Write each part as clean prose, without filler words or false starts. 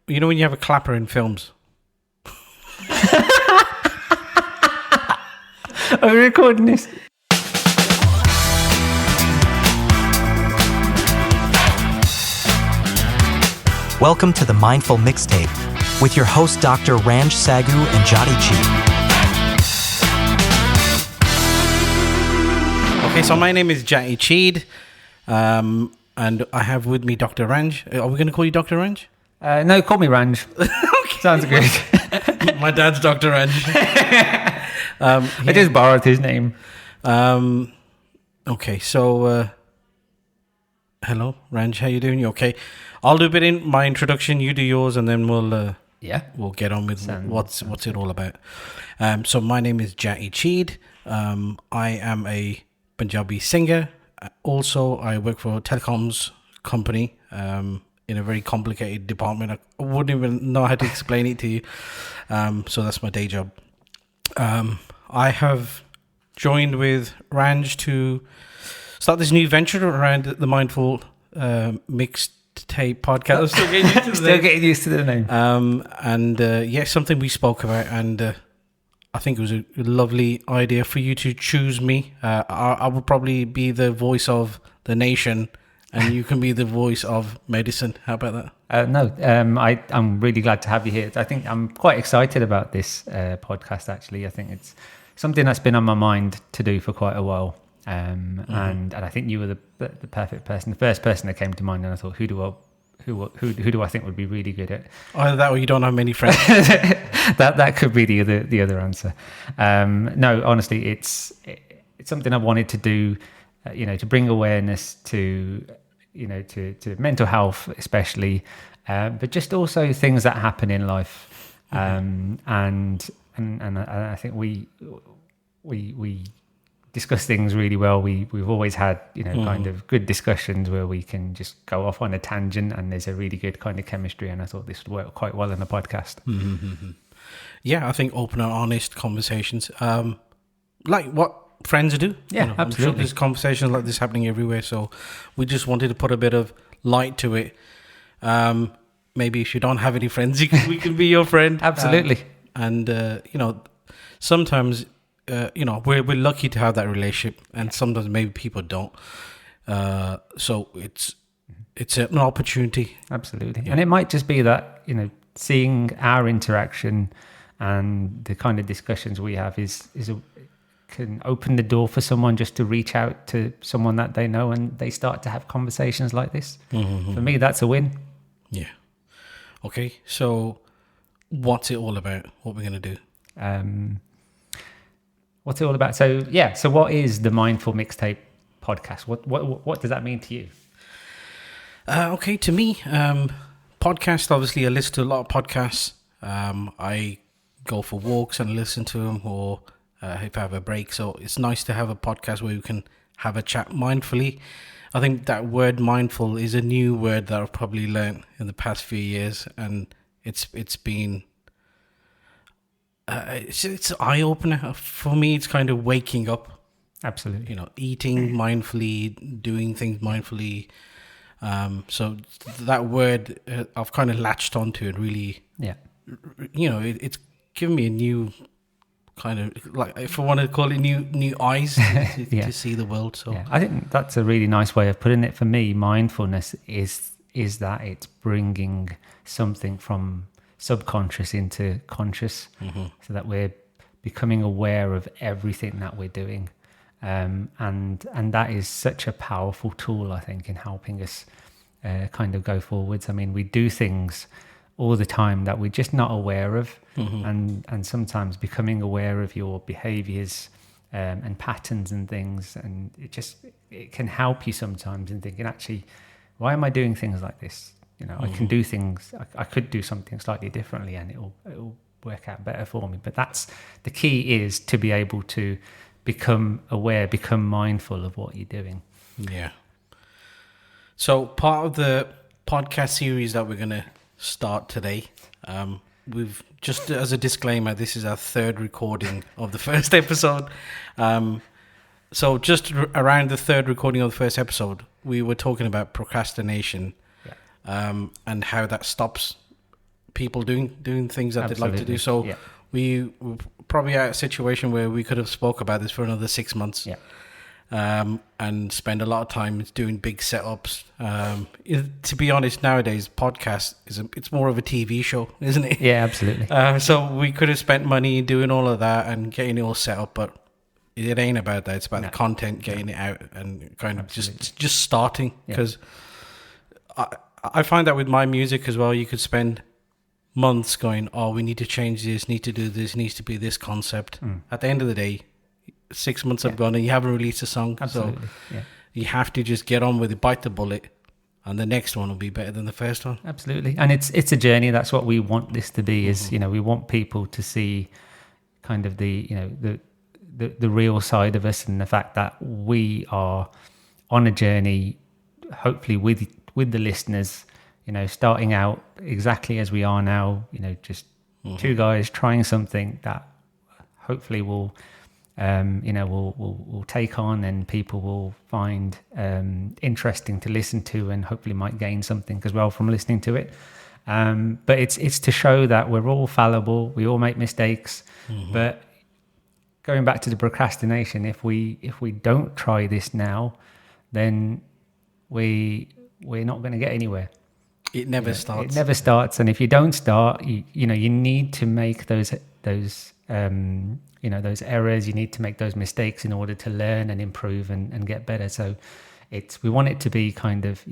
you know when you have a clapper in films? Are we recording this? Welcome to the Mindful Mixtape with your hosts Dr. Ranj and Jati Cheed. Okay, so my name is Jati Cheed, and I have with me Dr. Ranj. Are we going to call you Dr. Ranj? No, call me Ranj. Okay. Sounds good. My dad's Dr. Ranj. I just borrowed his name. Okay, so hello, Ranj. How you doing? You okay? I'll do a bit in my introduction. You do yours, and then we'll get on with what's it all about. So my name is Jati Cheed. I am a Punjabi singer. Also, I work for a telecoms company in a very complicated department. I wouldn't even know how to explain it to you. So that's my day job. I have joined with Ranj to start this new venture around the Mindful Mixtape Podcast. I'm still getting used to the name. Something we spoke about, and I think it was a lovely idea for you to choose me. I will probably be the voice of the nation, and you can be the voice of medicine. How about that? I'm really glad to have you here. I think I'm quite excited about this podcast, actually. I think it's something that's been on my mind to do for quite a while. And I think you were the perfect person, the first person that came to mind, and I thought, who do I think would be really good at? Either that or you don't have many friends. that could be the other answer. No, honestly, it's something I wanted to do, to bring awareness to mental health, especially, but just also things that happen in life. And I think we discuss things really well. We've always had, kind of good discussions where we can just go off on a tangent, and there's a really good kind of chemistry. And I thought this would work quite well in the podcast. Mm-hmm. Yeah, I think open and honest conversations, like what friends do. Yeah, absolutely. I'm sure there's conversations like this happening everywhere. So we just wanted to put a bit of light to it. Maybe if you don't have any friends, we can be your friend. Absolutely. Sometimes. We're lucky to have that relationship, and sometimes maybe people don't. So it's an opportunity. Absolutely, yeah. And it might just be that seeing our interaction and the kind of discussions we have can open the door for someone just to reach out to someone that they know, and they start to have conversations like this. Mm-hmm. For me, that's a win. Yeah. Okay, so what's it all about? What we're going to do? What's it all about? So what is the Mindful Mixtape Podcast? What does that mean to you? Okay, to me, podcast, obviously I listen to a lot of podcasts. I go for walks and listen to them, or if I have a break. So it's nice to have a podcast where you can have a chat mindfully. I think that word mindful is a new word that I've probably learned in the past few years, and it's been... it's an eye-opener for me. It's kind of waking up. Absolutely. Eating mindfully, doing things mindfully. So that word, I've kind of latched onto it really. Yeah. It's given me a new kind of, like, if I want to call it, new eyes to see the world. So I think that's a really nice way of putting it. For me, mindfulness is that it's bringing something from subconscious into conscious, so that we're becoming aware of everything that we're doing, and that is such a powerful tool, I think, in helping us kind of go forwards. I mean, we do things all the time that we're just not aware of, and sometimes becoming aware of your behaviours and patterns and things, and it can help you sometimes in thinking, actually, why am I doing things like this? I can do things. I could do something slightly differently, and it'll work out better for me. But that's the key, is to be able to become aware, become mindful of what you're doing. Yeah. So part of the podcast series that we're going to start today, we've just, as a disclaimer, this is our third recording of the first episode. So just around the third recording of the first episode, we were talking about procrastination. And how that stops people doing things that they'd like to do. So Yeah. we were probably at a situation where we could have spoke about this for another 6 months. Yeah. And spend a lot of time doing big setups. To be honest, nowadays podcast it's more of a TV show, isn't it? Yeah, absolutely. So we could have spent money doing all of that and getting it all set up, but it ain't about that. It's about the content, getting it out, and kind of just starting. Because I find that with my music as well, you could spend months going, oh, we need to change this, need to do this, needs to be this concept. At the end of the day, 6 months have gone and you haven't released a song. Absolutely. So you have to just get on with it, bite the bullet, and the next one will be better than the first one. Absolutely. And it's a journey. That's what we want this to be, is, we want people to see kind of the real side of us, and the fact that we are on a journey, hopefully with the listeners, starting out exactly as we are now, just two guys trying something that hopefully will take on, and people will find interesting to listen to, and hopefully might gain something as well from listening to it. But it's to show that we're all fallible, we all make mistakes. But going back to the procrastination, if we don't try this now, then we're not going to get anywhere. It never starts. It never starts. And if you don't start, you need to make those errors, you need to make those mistakes in order to learn and improve and get better. So we want it to be kind of,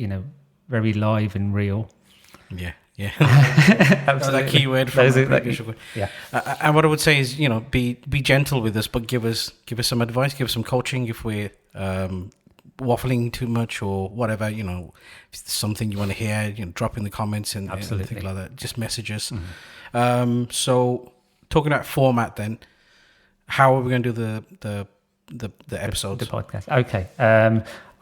very live and real. Yeah. That's that key word from the previous record. Yeah. And what I would say is, be gentle with us, but give us some advice, give us some coaching if we're waffling too much or whatever. If it's something you want to hear, drop in the comments and things like that. Just message us. So talking about format, then, how are we going to do the episodes? The podcast. Okay.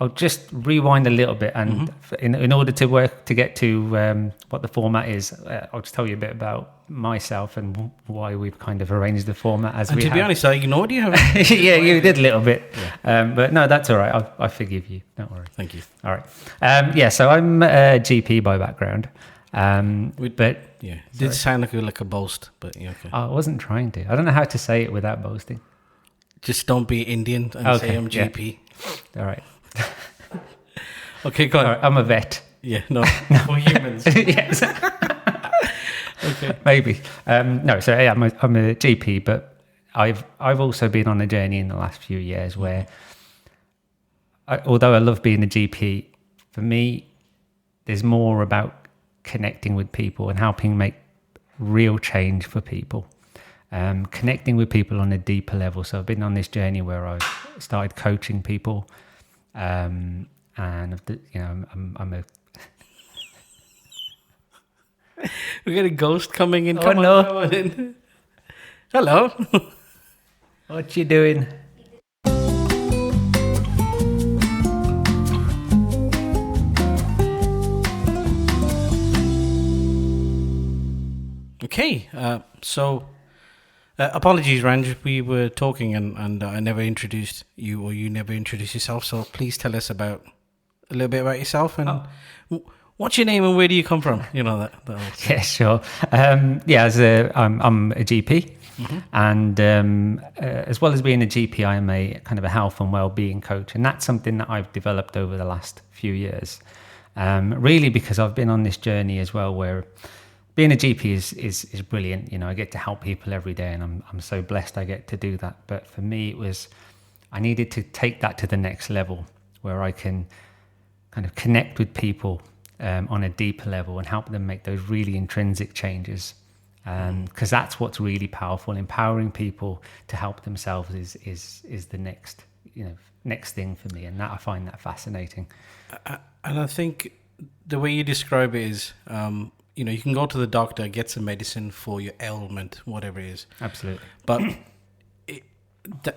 I'll just rewind a little bit, and in order to get to what the format is, I'll just tell you a bit about myself and why we've kind of arranged the format as we have. And to be honest, I ignored you. Yeah, you did a little bit. Yeah. But no, that's all right. I forgive you. Don't worry. Thank you. All right. So I'm a GP by background. But yeah, it did sound like a boast, but yeah, okay. I wasn't trying to. I don't know how to say it without boasting. Just don't be Indian and say I'm GP. Yeah. All right. Okay, go on. All right, I'm a vet. Yeah, no. For humans. Yes. Okay. Maybe. No, so yeah, I'm a GP, but I've also been on a journey in the last few years where, although I love being a GP, for me, there's more about connecting with people and helping make real change for people. Connecting with people on a deeper level. So I've been on this journey where I've started coaching people, and I'm a. We got a ghost coming in. Come on in. Hello. What you doing? Okay, so apologies, Ranj. We were talking and I never introduced you, or you never introduced yourself. So please tell us a little bit about yourself and what's your name and where do you come from? That Yeah, sure. I'm a GP, and as well as being a GP, I am a kind of a health and well-being coach, and that's something that I've developed over the last few years. Really, because I've been on this journey as well, where being a GP is brilliant. I get to help people every day, and I'm so blessed I get to do that. But for me, I needed to take that to the next level, where I can kind of connect with people on a deeper level and help them make those really intrinsic changes. Because that's what's really powerful. Empowering people to help themselves is the next thing for me, and that I find that fascinating. And I think the way you describe it is, you can go to the doctor, get some medicine for your ailment, whatever it is. Absolutely. But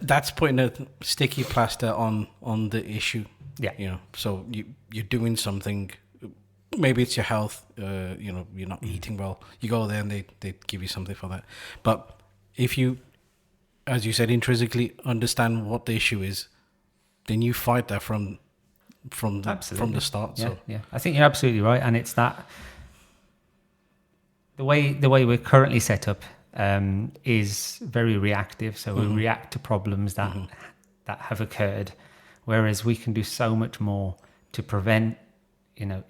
that's putting a sticky plaster on the issue. Yeah. So you're doing something. Maybe it's your health. You're not eating well. You go there and they give you something for that. But if you, as you said, intrinsically understand what the issue is, then you fight that from the start. Yeah, So yeah, I think you're absolutely right, and it's that. the way we're currently set up is very reactive. So we react to problems that have occurred, whereas we can do so much more to prevent,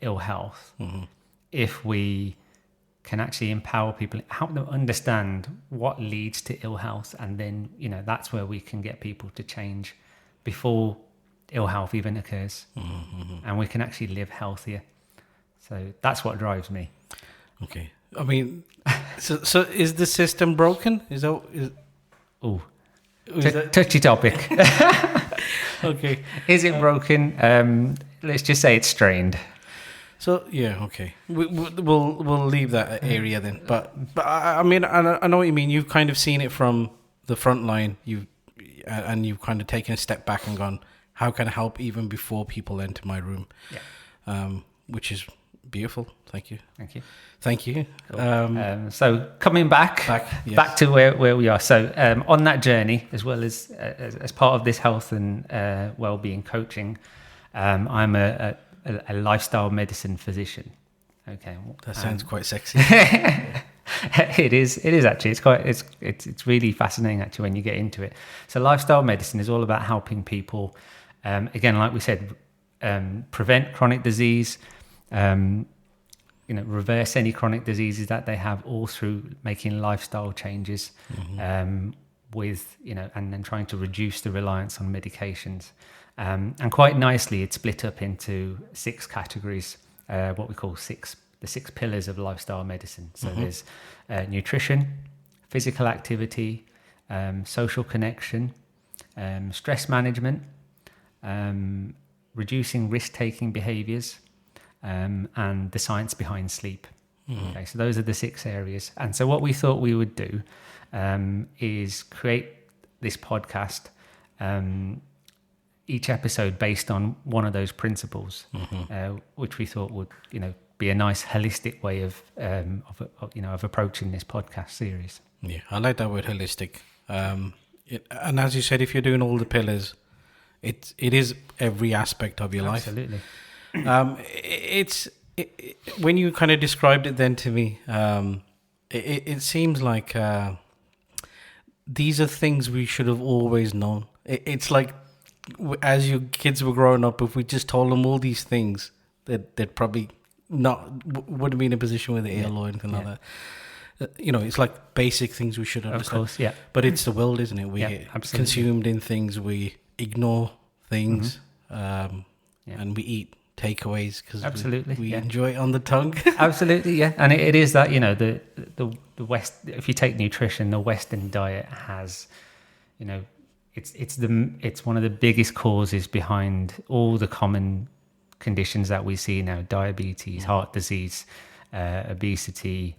ill health if we can actually empower people, help them understand what leads to ill health, and then that's where we can get people to change before ill health even occurs, and we can actually live healthier. So that's what drives me. Okay. I mean, so is the system broken? Touchy topic. Okay. Is it broken? Let's just say it's strained. So yeah, okay. We'll leave that area then. But I mean, I know what you mean. You've kind of seen it from the front line. You've kind of taken a step back and gone, how can I help even before people enter my room? Yeah. Which is beautiful. Thank you. Cool. So coming back to where we are. So on that journey, as well as part of this health and well-being coaching, I'm a lifestyle medicine physician. Okay, that sounds quite sexy. It is actually. It's really fascinating actually when you get into it. So lifestyle medicine is all about helping people, again, like we said, prevent chronic disease, reverse any chronic diseases that they have, all through making lifestyle changes, with and then trying to reduce the reliance on medications. And quite nicely, it's split up into 6 categories, what we call the 6 pillars of lifestyle medicine. So there's nutrition, physical activity, social connection, stress management, reducing risk-taking behaviours, and the science behind sleep. Okay, so those are the 6 areas. And so what we thought we would do is create this podcast, each episode based on one of those principles, which we thought would, be a nice holistic way of approaching this podcast series. Yeah, I like that word, holistic. And as you said, if you're doing all the pillars, it is every aspect of your life. Absolutely. When you kind of described it then to me, it seems like these are things we should have always known. It's like, as your kids were growing up, if we just told them all these things, they'd probably wouldn't be in a position where they're ill or anything like that. It's like basic things we should understand. Of course, yeah. But it's the world, isn't it? We get consumed in things, we ignore things, and we eat takeaways because we enjoy it on the tongue. Absolutely, yeah. And it is that, the West, if you take nutrition, the Western diet has, it's one of the biggest causes behind all the common conditions that we see now: diabetes, heart disease, obesity,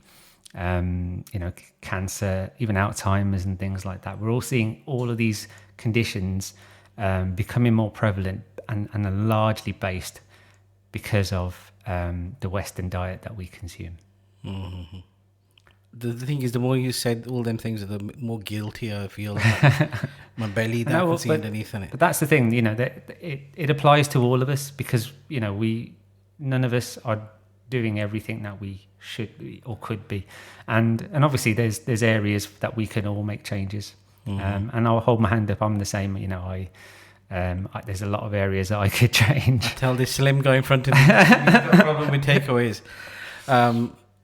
cancer, even Alzheimer's and things like that. We're all seeing all of these conditions becoming more prevalent and are largely based because of the Western diet that we consume. Mm-hmm. The thing is, the more you said all them things, the more guilty I feel. Like my belly that I can see underneath in it. But that's the thing, that it applies to all of us, because none of us are doing everything that we should be or could be, and obviously there's areas that we can all make changes. And I'll hold my hand up. I'm the same. There's a lot of areas that I could change. Tell this slim guy in front of me. You've got a problem with takeaways.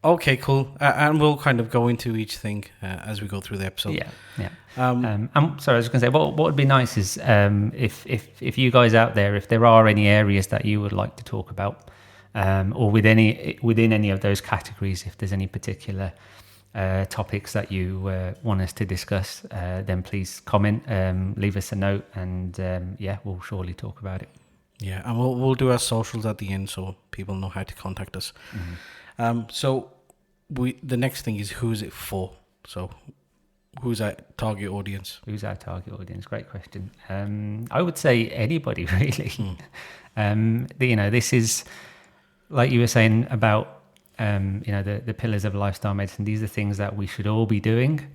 Okay, cool. And we'll kind of go into each thing as we go through the episode. Yeah. I'm sorry, I was going to say, what would be nice is if you guys out there, if there are any areas that you would like to talk about, or within any of those categories, if there's any particular topics that you want us to discuss, then please comment, leave us a note, and we'll surely talk about it. Yeah, and we'll do our socials at the end so people know how to contact us. So the next thing is, who's it for? So who's our target audience? Great question. I would say anybody, really. This is, like you were saying about the pillars of lifestyle medicine. These are things that we should all be doing.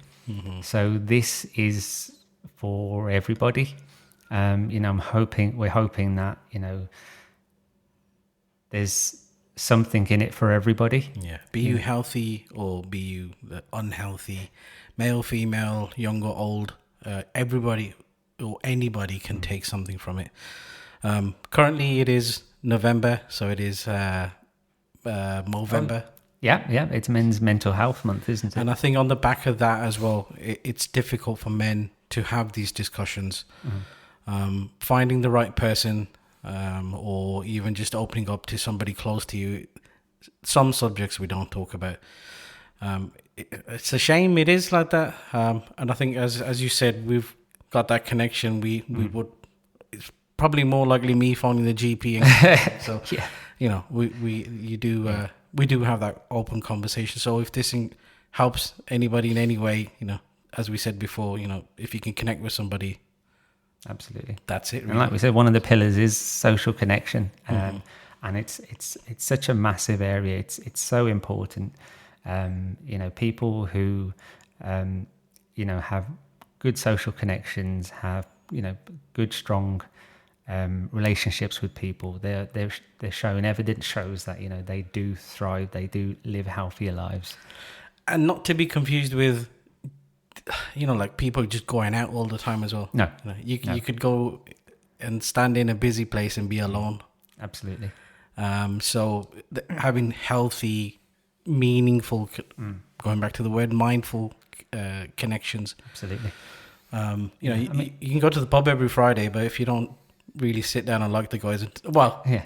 So this is for everybody. We're hoping that there's something in it for everybody. Yeah. Be you healthy or be you unhealthy, male, female, young or old, everybody or anybody can take something from it. Currently it is November, so it is Movember. Yeah, it's Men's Mental Health Month, isn't it? And I think on the back of that as well, it's difficult for men to have these discussions. Finding the right person, or even just opening up to somebody close to you. Some subjects we don't talk about. It's a shame it is like that. And I think as you said, we've got that connection. We would, it's probably more likely me phoning the GP. So, you know, we do have that open conversation. So if this helps anybody in any way, you know, as we said before, you know, if you can connect with somebody, absolutely, that's it. Really. And like we said, one of the pillars is social connection, and it's such a massive area. It's so important. You know, people who you know, have good social connections, have, you know, good strong relationships with people. They're showing, evidence shows that, you know, they do thrive, they do live healthier lives. And not to be confused with, you know, like people just going out all the time as well. No. You could go and stand in a busy place and be alone. Absolutely. So having healthy, meaningful, going back to the word mindful connections. Absolutely. You know, you can go to the pub every Friday, but if you don't really sit down and like the guys,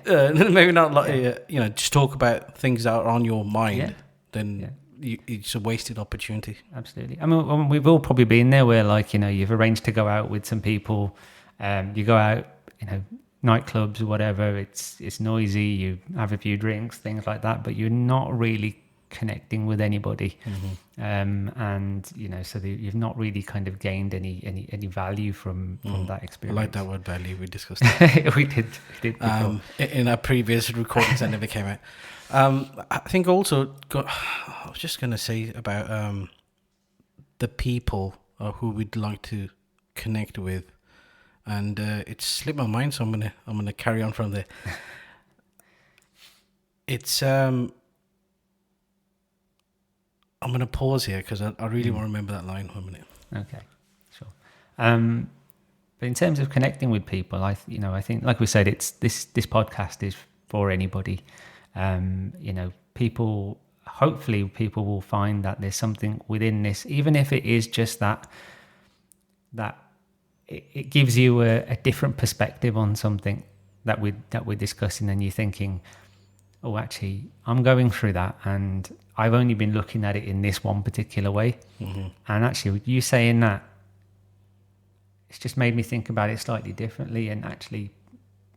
maybe not like, you know, just talk about things that are on your mind, then it's a wasted opportunity. Absolutely. I mean, we've all probably been there where, like, you know, you've arranged to go out with some people, you go out, you know, nightclubs or whatever, it's noisy, you have a few drinks, things like that, but you're not really connecting with anybody. And, you know, so you've not really kind of gained any value from that experience. I like that word value. We discussed that. we did before. In our previous recordings that never came out. I think also, I was just going to say about the people who we'd like to connect with, and it slipped my mind, so I'm gonna carry on from there. It's I'm gonna pause here because I really want to remember that line for a minute. Okay, sure. But in terms of connecting with people, I think, like we said, it's this podcast is for anybody. You know, hopefully people will find that there's something within this, even if it is just that it gives you a different perspective on something that we're discussing, and you're thinking, oh, actually, I'm going through that, and I've only been looking at it in this one particular way. And actually, you saying that, it's just made me think about it slightly differently, and actually,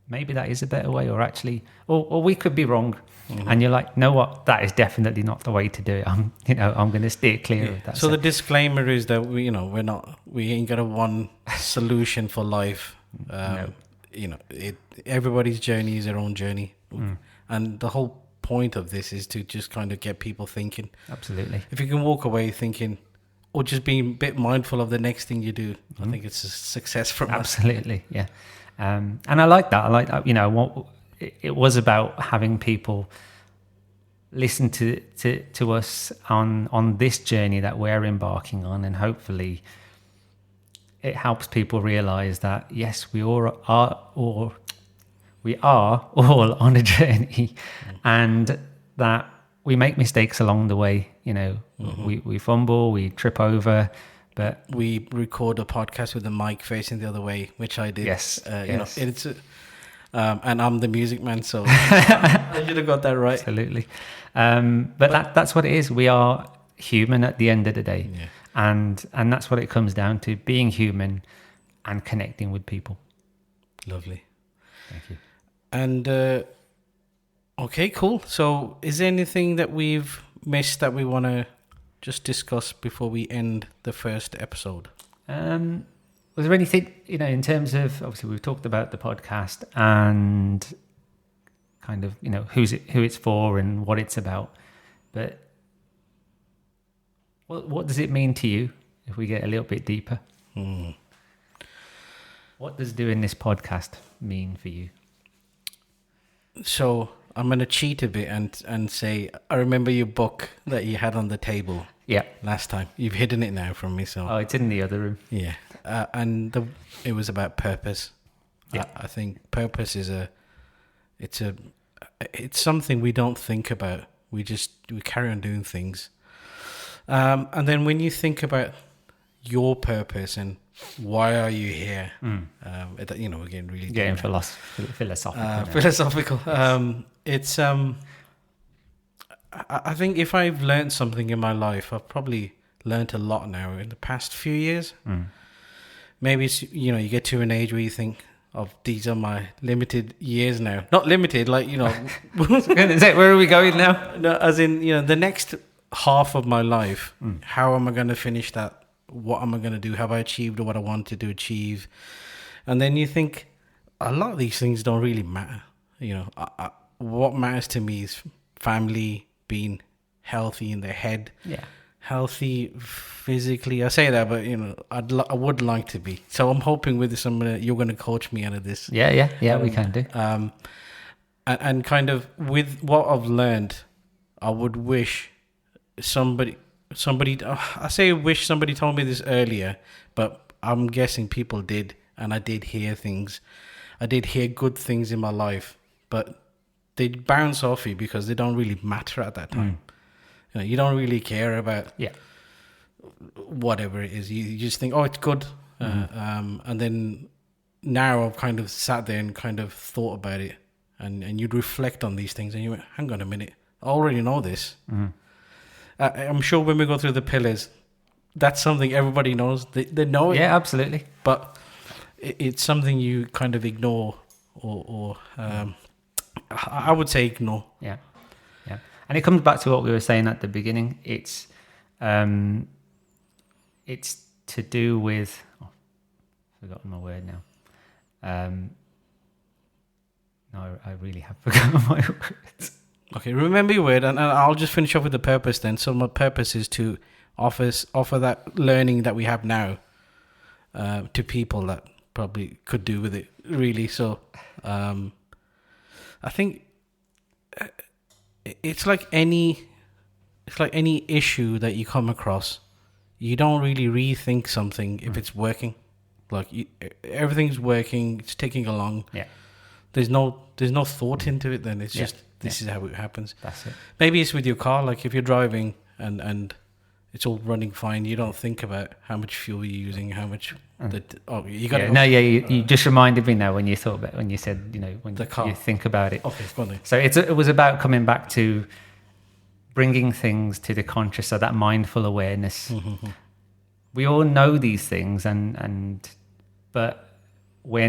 maybe that is a better way, or actually, or we could be wrong. And you're like, know what? That is definitely not the way to do it. I'm going to steer clear of that. So the disclaimer is that we ain't got a one solution for life. No. You know, everybody's journey is their own journey, and the whole point of this is to just kind of get people thinking. Absolutely. If you can walk away thinking, or just being a bit mindful of the next thing you do, I think it's a success from us. Absolutely, yeah. And I like that. I like that. You know, what it was about having people listen to us on this journey that we're embarking on, and hopefully it helps people realize that yes, we all are all on a journey, and that we make mistakes along the way. You know, we fumble, we trip over, but we record a podcast with the mic facing the other way, which I did. Yes, you know, it's and I'm the music man, so I should have got that right. Absolutely. But that's what it is. We are human at the end of the day, and that's what it comes down to: being human and connecting with people. Lovely. Thank you. And okay, cool. So, is there anything that we've missed that we want to just discuss before we end the first episode? Was there anything, you know, in terms of, obviously we've talked about the podcast and kind of, you know, who it's for and what it's about, but what does it mean to you if we get a little bit deeper? What does doing this podcast mean for you? So I'm gonna cheat a bit and say I remember your book that you had on the table. Yeah. Last time you've hidden it now from me, so Oh, it's in the other room. Yeah, it was about purpose. Yeah. I think purpose is it's something we don't think about. We carry on doing things, and then when you think about your purpose and why are you here, again, really getting philosophical. Philosophical. It's I think if I've learned something in my life, I've probably learned a lot now in the past few years. Maybe it's, you get to an age where you think, "Oh, these are my limited years now." Not limited, like Where are we going now? No, as in the next half of my life. How am I going to finish that? What am I going to do? Have I achieved what I wanted to achieve? And then you think a lot of these things don't really matter. What matters to me is family, being healthy in their head, healthy physically. I say that, but I would like to be. So I'm hoping with this, you're going to coach me out of this. Yeah, we can do. And kind of with what I've learned, I would wish somebody. I say wish somebody told me this earlier, but I'm guessing people did, and I did hear things. I did hear good things in my life, but they bounce off you because they don't really matter at that time. You don't really care about whatever it is. You just think, oh, it's good. And then now I've kind of sat there and kind of thought about it, and you'd reflect on these things and you went, hang on a minute, I already know this. I'm sure when we go through the pillars, that's something everybody knows. They know it. Yeah, absolutely. But it's something you kind of ignore or I would say ignore. Yeah. And it comes back to what we were saying at the beginning. It's to do with... Oh, I've forgotten my word now. No, I really have forgotten my words. Okay, remember your word, and I'll just finish off with the purpose then. So my purpose is to offer that learning that we have now to people that probably could do with it, really. So I think it's like any issue that you come across. You don't really rethink something if it's working. Like everything's working, it's ticking along. Yeah. There's no thought into it. Then it's just this is how it happens. That's it. Maybe it's with your car. Like if you're driving and it's all running fine, you don't think about how much fuel you're using, how much. You got to. You just reminded me now when you said when the car. You think about it. Okay, funny. So it was about coming back to bringing things to the conscious, so that mindful awareness. We all know these things, but we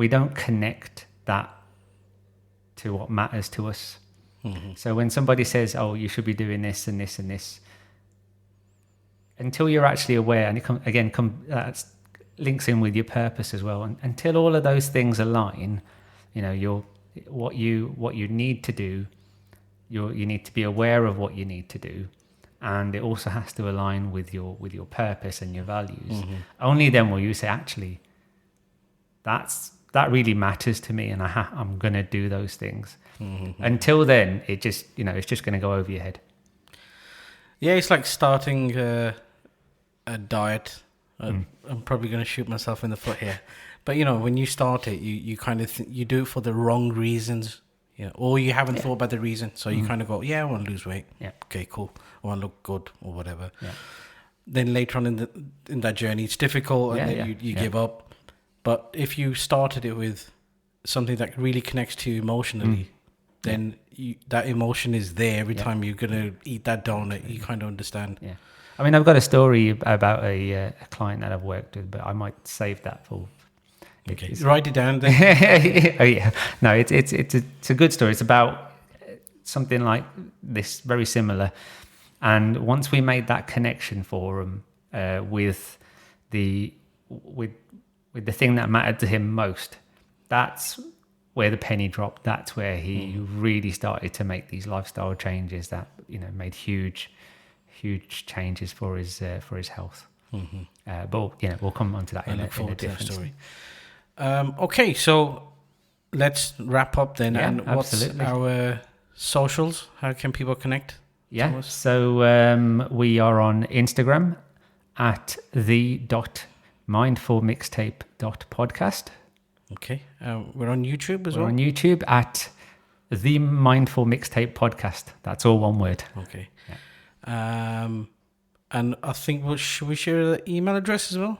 don't connect that to what matters to us. So when somebody says, "Oh, you should be doing this and this and this," until you're actually aware, and that links in with your purpose as well. And until all of those things align, what you need to do. You need to be aware of what you need to do, and it also has to align with your purpose and your values. Only then will you say, actually, that really matters to me, and I'm going to do those things. Until then, it's just going to go over your head. Yeah, it's like starting a diet. I'm probably going to shoot myself in the foot here, but when you start it, you kind of you do it for the wrong reasons. Or you haven't thought about the reason, so you kind of go, I want to lose weight. Yeah. Okay, cool. I want to look good or whatever. Yeah. Then later on in that journey, it's difficult, and then you give up. But if you started it with something that really connects to you emotionally, then that emotion is there every time you're gonna eat that donut. You kind of understand. Yeah. I mean, I've got a story about a client that I've worked with, but I might save that for. Okay, write it down then. Oh yeah, no, it's a good story. It's about something like this, very similar. And once we made that connection for him with the thing that mattered to him most, that's where the penny dropped. That's where he really started to make these lifestyle changes that made huge changes for his health. But we'll come on to that in a different story. Okay, so let's wrap up then. Yeah, and absolutely. What's our socials? How can people connect? Yeah, so we are on Instagram at the.mindfulmixtape.podcast. Okay. We're on YouTube as We're well? on YouTube at the Mindful Mixtape Podcast. That's all one word. Okay. Yeah. And I think should we share the email address as well?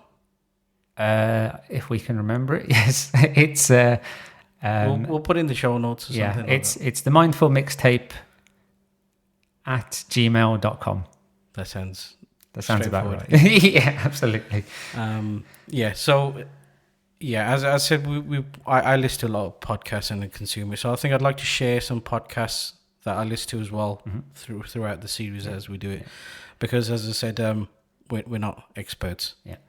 If we can remember it, yes. It's we'll put it in the show notes or something. It's the Mindful Mixtape at gmail.com. That sounds about right. Yeah, absolutely. So as I said, I listen to a lot of podcasts and consume it. So I think I'd like to share some podcasts that I listen to as well throughout the series as we do it, because as I said, we're not experts. Yeah.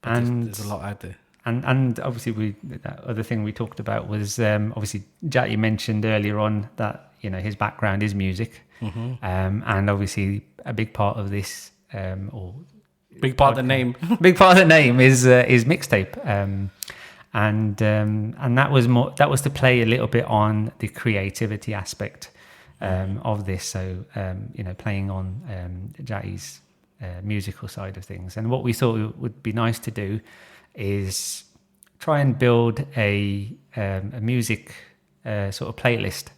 And there's a lot out there. And obviously that other thing we talked about was obviously Jati mentioned earlier on that his background is music, and obviously a big part of this big part of the name is mixtape, and that was to play a little bit on the creativity aspect of this. So playing on Jati's musical side of things, and what we thought would be nice to do is try and build a music sort of playlist,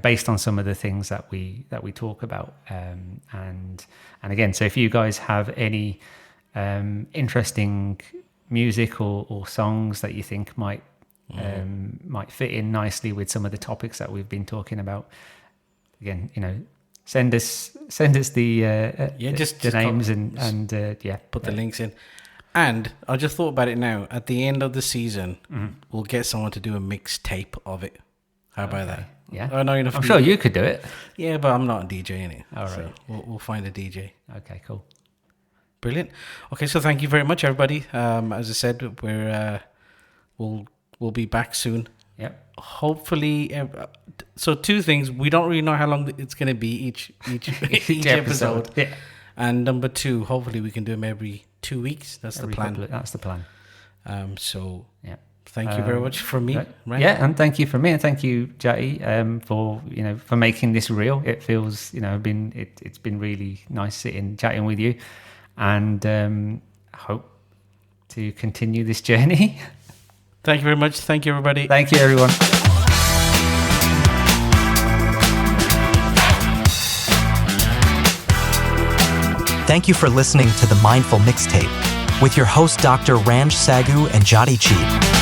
based on some of the things that we talk about, and again, so if you guys have any interesting music or songs that you think might fit in nicely with some of the topics that we've been talking about, again, send us the names and put the links in. And I just thought about it now. At the end of the season, we'll get someone to do a mixtape of it. How about that? Yeah, I'm sure you could do it. Yeah, but I'm not a DJ in it. All right, so we'll find a DJ. Okay, cool, brilliant. Okay, so thank you very much, everybody. As I said, we'll be back soon. Yep. Hopefully, so two things. We don't really know how long it's going to be each episode. Yeah. And number two, hopefully we can do them every 2 weeks. That's the plan. That's the plan. So yeah. Thank you very much from me. Right? Yeah, and thank you from me, and thank you, Jati, for making this real. It feels it's been really nice chatting with you, and hope to continue this journey. Thank you very much. Thank you, everybody. Thank you, everyone. Thank you for listening to the Mindful Mixtape with your host, Dr. Ranj Sagoo and Jati Cheed.